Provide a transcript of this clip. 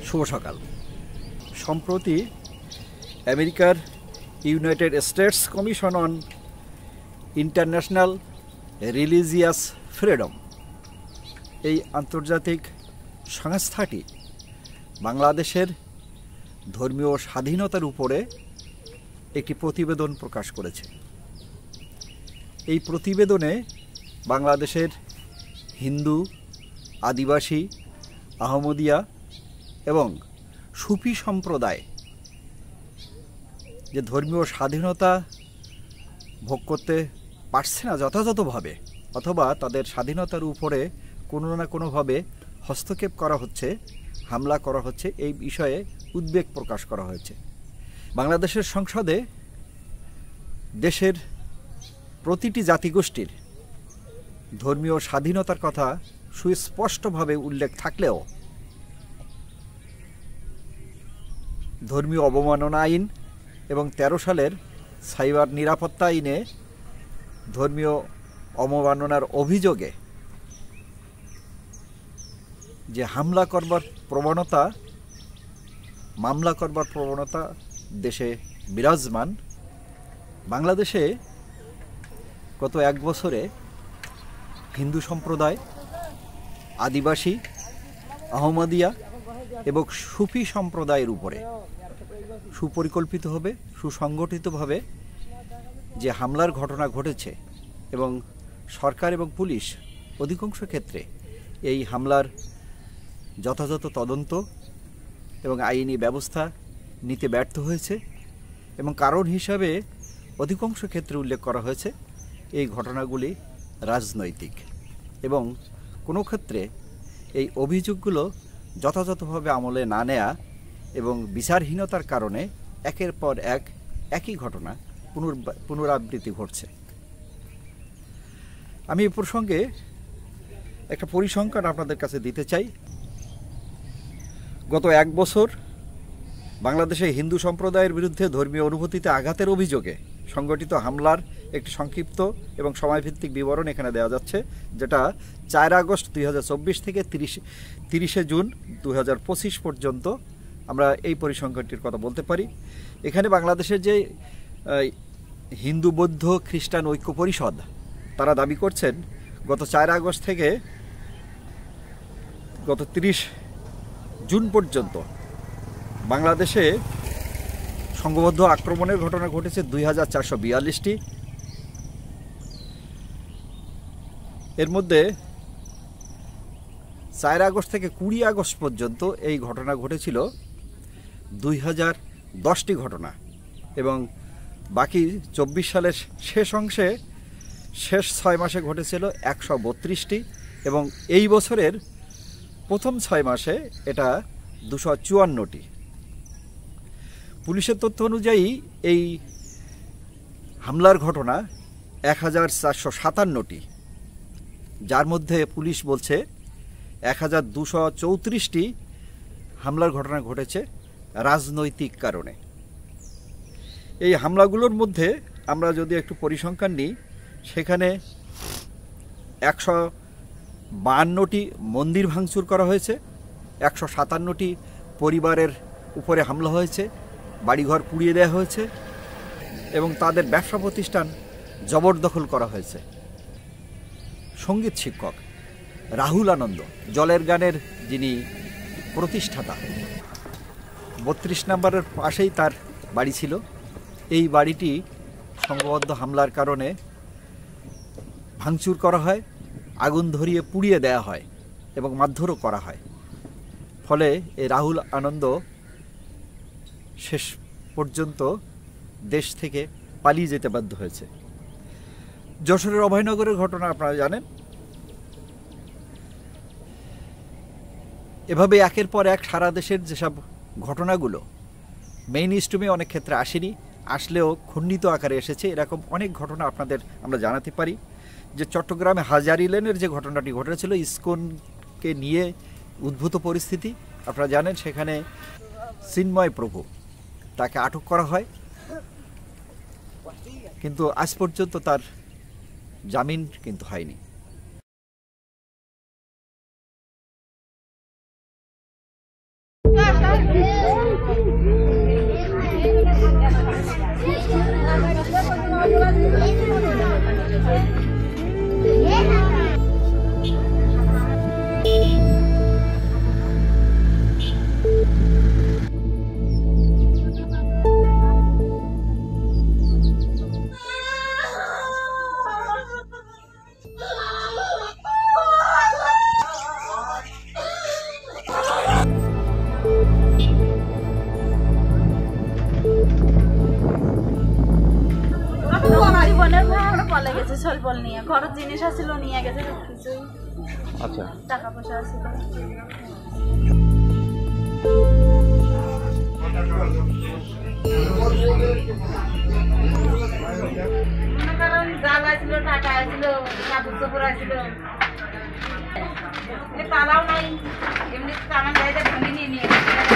শুভ সকাল। সম্প্রতি আমেরিকার United states commission on international religious freedom এই আন্তর্জাতিক সংস্থাটি বাংলাদেশের ধর্মীয় স্বাধীনতার উপরে একটি প্রতিবেদন প্রকাশ করেছে। এই প্রতিবেদনে বাংলাদেশের হিন্দু, আদিবাসী, আহমদিয়া এবং সুফি সম্প্রদায় যে ধর্মীয় স্বাধীনতা ভোগ করতে পারছে না যথাযথভাবে, অথবা তাদের স্বাধীনতার উপরে কোনো না কোনোভাবে হস্তক্ষেপ করা হচ্ছে, হামলা করা হচ্ছে, এই বিষয়ে উদ্বেগ প্রকাশ করা হয়েছে। বাংলাদেশের সংসদে দেশের প্রতিটি জাতিগোষ্ঠীর ধর্মীয় স্বাধীনতার কথা সুস্পষ্টভাবে উল্লেখ থাকলেও ধর্মীয় অবমাননা আইন এবং 13 সালের সাইবার নিরাপত্তা আইনে ধর্মীয় অবমাননার অভিযোগে যে মামলা করবার প্রবণতা দেশে বিরাজমান। বাংলাদেশে গত 1 বছরে হিন্দু সম্প্রদায়, আদিবাসী, আহমদিয়া এবং সুফি সম্প্রদায়ের উপরে সুপরিকল্পিতভাবে, সুসংগঠিতভাবে যে হামলার ঘটনা ঘটেছে এবং সরকার এবং পুলিশ অধিকাংশ ক্ষেত্রে এই হামলার যথাযথ তদন্ত এবং আইনি ব্যবস্থা নিতে ব্যর্থ হয়েছে, এবং কারণ হিসাবে অধিকাংশ ক্ষেত্রে উল্লেখ করা হয়েছে এই ঘটনাগুলি রাজনৈতিক, এবং কোনো ক্ষেত্রে এই অভিযোগগুলো যথাযথভাবে আমলে না নেয়া এবং বিচারহীনতার কারণে একের পর এক একই ঘটনা পুনরাবৃত্তি ঘটছে। আমি এই প্রসঙ্গে একটা পরিসংখ্যান আপনাদের কাছে দিতে চাই। গত 1 বছর বাংলাদেশে হিন্দু সম্প্রদায়ের বিরুদ্ধে ধর্মীয় অনুভূতিতে আঘাতের অভিযোগে সংগঠিত হামলার একটি সংক্ষিপ্ত এবং সময়ভিত্তিক বিবরণ এখানে দেওয়া যাচ্ছে, যেটা 4 আগস্ট 2024 থেকে 30 জুন 2025 পর্যন্ত আমরা এই পরিসংখ্যানটির কথা বলতে পারি। এখানে বাংলাদেশের যে হিন্দু, বৌদ্ধ, খ্রিস্টান ঐক্য পরিষদ, তারা দাবি করছেন গত 4 আগস্ট থেকে গত 30 জুন পর্যন্ত বাংলাদেশে সংঘবদ্ধ আক্রমণের ঘটনা ঘটেছে 2442টি। এর মধ্যে 4 আগস্ট থেকে 20 আগস্ট পর্যন্ত এই ঘটনা ঘটেছিল 2010টি ঘটনা, এবং বাকি 24 সালের শেষ অংশে শেষ 6 মাসে ঘটেছিল 132টি, এবং এই বছরের প্রথম 6 মাসে এটা 254টি। পুলিশের তথ্য অনুযায়ী এই হামলার ঘটনা 1457টি, যার মধ্যে পুলিশ বলছে 1234টি হামলার ঘটনা ঘটেছে রাজনৈতিক কারণে। এই হামলাগুলোর মধ্যে আমরা যদি একটু পরিসংখ্যান নিই, সেখানে 152টি মন্দির ভাঙচুর করা হয়েছে, 157টি পরিবারের উপরে হামলা হয়েছে, বাড়িঘর পুড়িয়ে দেওয়া হয়েছে, এবং তাদের ব্যবসা প্রতিষ্ঠান জবরদখল করা হয়েছে। সঙ্গীত শিক্ষক রাহুল আনন্দ, জলের গানের যিনি প্রতিষ্ঠাতা, 32 নম্বরের পাশেই তার বাড়ি ছিল। এই বাড়িটি সংঘবদ্ধ হামলার কারণে ভাঙচুর করা হয়, আগুন ধরিয়ে পুড়িয়ে দেওয়া হয় এবং মারধরও করা হয়। ফলে এই রাহুল আনন্দ শেষ পর্যন্ত দেশ থেকে পালিয়ে যেতে বাধ্য হয়েছে। যশোরের অভয়নগরের ঘটনা আপনারা জানেন। এভাবে একের পর এক সারা দেশের যেসব ঘটনাগুলো মেইন স্ট্রিমে অনেক ক্ষেত্রে আসেনি, আসলেও খণ্ডিত আকারে এসেছে, এরকম অনেক ঘটনা আপনাদের আমরা জানাতে পারি। যে চট্টগ্রামে হাজারী লেনের যে ঘটনাটি ঘটেছিল, ইসকনকে নিয়ে উদ্ভূত পরিস্থিতি আপনারা জানেন, সেখানে চিন্ময় প্রভু, তাকে আটক করা হয়, কিন্তু আজ পর্যন্ত তার জামিন কিন্তু হয়নি। জীবনের ভয় আমরা পলে গেছে সলপল নিয়ে ঘরের জিনিস আসছিল নিয়ে গেছে কিছুই আচ্ছা টাকা পয়সা আসছিল কারণ জাল আসছিল টাকা আসছিল কাপড় চোপড় আসছিল তারাও নাই এমনি সামান গাড়িতে ভাঙি নিয়ে নিয়ে